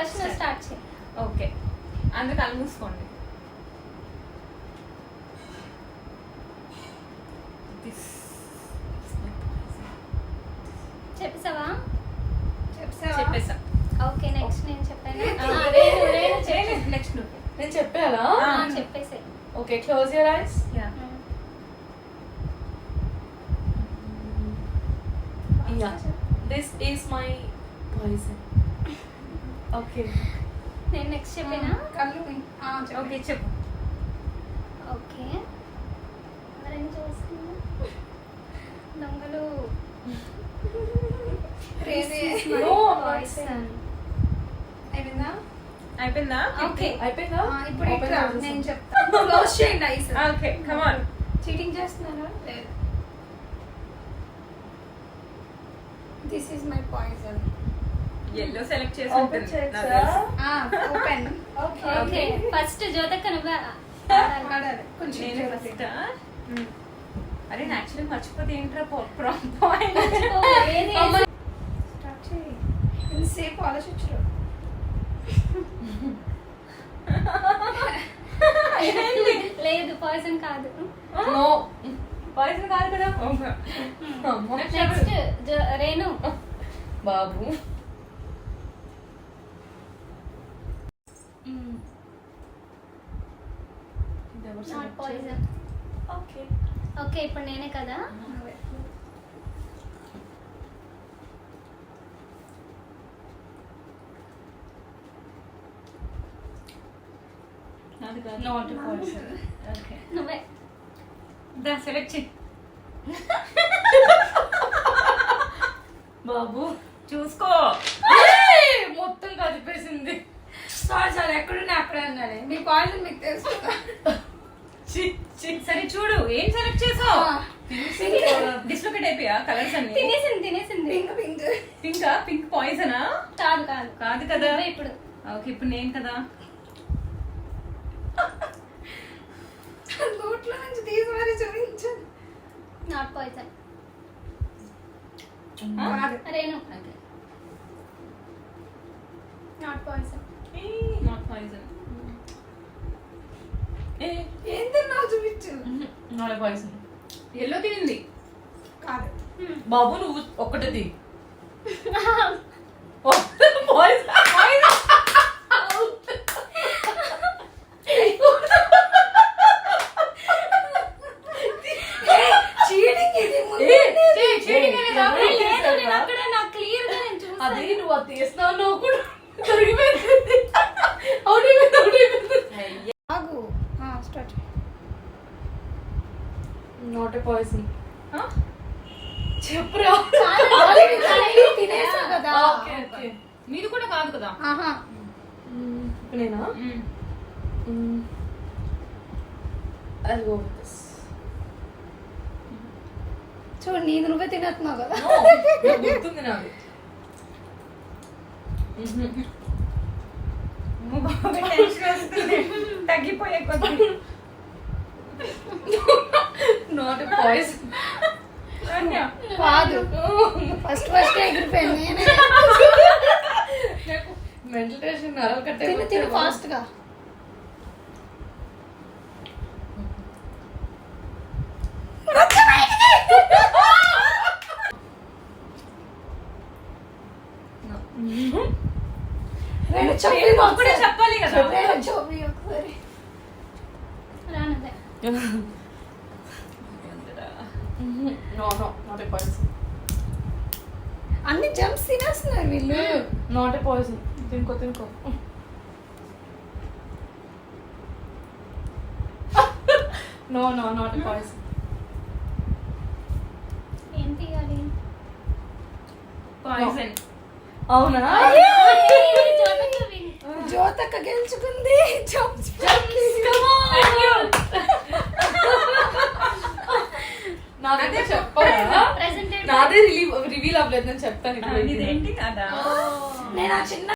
First నువ్వు start చేయి. Okay, అందుకు కళ్ళు మూసుకోండి. చెప్పేసావా? చెప్పేసా. ఓకే, నెక్స్ట్ నేను చెప్పాను. నెక్స్ట్ నువ్వు. నేను చెప్పాలా? చెప్పేసే. Okay, close your eyes. This is my poison. Okay, నేను నెక్స్ట్ చెప్పినా. ఓకే చెప్పు. ఓకే, ఎవరైనా చూస్తున్నా దొంగలు. అయిపోయిందా? ఓకే, అయిపోయిందా? ఇప్పుడు ఇట్లా నేను చెప్తాను, క్లోజ్ చేయండి ice. Okay, come on. Cheating చేస్తున్నారా? లేదు. This is my poison. Yellow select చేసి ఓపెన్ ఉంటుంది. చేయొచ్చా? ఓపెన్. ఓకే, ఫస్ట్ జ్యోతక్క నువ్వే ఆడాలి కొంచెం. నేను ఫస్ట్. అరే యాక్చువల్లీ మర్చిపోతే ఏంట్రా పాయింట్. స్టార్ట్ చేయి. ఇంతసేపు ఆలోచించరు. లేదు, పాయిజన్ కాదు. నో పాయిజన్ కాదు కదా. Next Renu. Babu not poison. Okay, okay, ఇప్పుడు నేనే కదా. Not poison. ఓకే, నువ్వే. దా సెలెక్ట్ చేయి. బాబు చూసుకో. మొత్తం కదిపేసింది. సారీ ఎక్కడున్నా అక్కడే అన్నాడు. మీ పాయిజన్ మీకు తెలుసు. సరే చూడు, ఏం సెలెక్ట్ చేసావు? డిస్లొకేట్ అయిపోయా కలర్స్ అన్ని. తినేసింది. Pink pink. పింకా? పింక్ పాయిజనా? కాదు కాదు కదా. నువ్వే ఇప్పుడు. ఓకే, ఇప్పుడు నేను కదా. నోట్లో నుంచి తీసి మరి చూపించాను. Not poison. Renu. Not poison. Not poison. ఏంటి నా చూపించు. Not poison. ఎల్లో తినింది. కాదు. బాబు నువ్వు ఒక్కటిది. అదే నువ్వు అది తీస్తున్నావు, నువ్వు కూడా దొరికిపోయింది. ఆగు. స్టార్ట్. Not poison. చెప్పురా. తినేసా కదా. ఓకే ఓకే, మీది కూడా కాదు కదా. ఆహా. నేనా? I'll go with this. చూడు, నీది నువ్వే తినేస్తున్నావు కదా. గుర్తుంది నాకు. టెన్షన్ వస్తుంది తగ్గిపోయే కొద్ది. Not poison. కాదు, ఫస్ట్ ఎగిరిపోయింది. నేనే. మెంటల్ టెన్షన్ నరాలు తిను తిను ఫాస్ట్ గా. చెప్పాలి కదా. రానువే. Not poison. అన్ని జంప్స్ తినేస్తున్నారు వీళ్ళు. Not poison. తినుకో. No not poison. ఏం తీయాలి? పాయిజన్. అవునా? జ్యోతక్క గెలుచుకుంది. జంప్స్. నాదే చెప్పాలా? నాదే రివీల్ అవ్వలేదు. నేను చెప్తాను. ఇదేంటి కదా. నేను ఆ చిన్న